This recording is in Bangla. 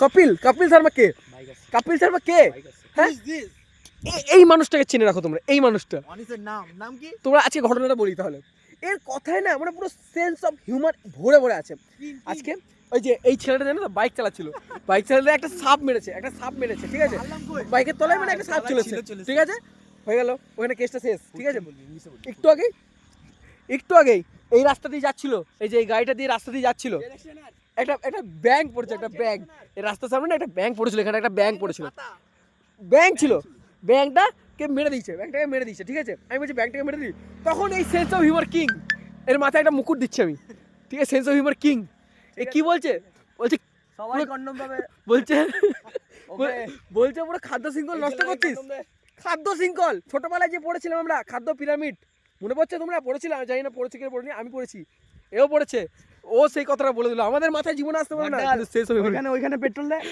কপিল শর্মা কে? কপিল শর্মা কে? হ্যাঁ এই মানুষটাকে চিনে রাখো তোমরা, এই মানুষটা। নাম কি? তোমরা আজকে ঘটনাটা বলি তাহলে। এর কথায় না মানে পুরো সেন্স অফ হিউমার ভরে ভরে আছে। আজকে ওই যে এই ছেলেটা জানো তো বাইক চালাচ্ছিল, বাইক চালাতে একটা সাপ মেরেছে, ঠিক আছে, বাইকের তলায় মানে একটা সাপ চলেছে, ঠিক আছে, হয়ে গেল ওখানে কেসটা শেষ, ঠিক আছে। একটু আগেই এই রাস্তা দিয়ে যাচ্ছিল, এই যে এই গাড়িটা দিয়ে রাস্তা দিয়ে যাচ্ছিল, একটা ব্যাংক পড়েছে, একটা ব্যাংক, এই রাস্তার সামনে না একটা ব্যাংক পড়েছিল, এখানে একটা ব্যাংক পড়েছিল, ব্যাংক ছিল, ব্যাংকটাকে মেরে দিয়েছে, ঠিক আছে। আমি বলছি ব্যাংকটাকে মেরে দিই, তখন এই সেন্স অফ হিউমার কিং এর মাথায় একটা মুকুট দিচ্ছি আমি, ঠিক আছে, সেন্স অফ হিউমার কিং। এ কি বলছে সবাই কন্ডম পাবে। বলছে পুরো খাদ্য শৃঙ্খল নষ্ট করছিস, খাদ্য শৃঙ্খল ছোটবেলায় যে পড়েছিলাম আমরা খাদ্য পিরামিড, মনে পড়ছে তোমরা? পড়েছিলাম, জানি না পড়েছি কি পড়িনি, আমি পড়েছি, এও পড়েছে, ও সেই কথাটা বলে দিল, আমাদের মাথায় জীবনে আসতে পারে না, শেষ হবে ওইখানে পেট্রোল দেয়।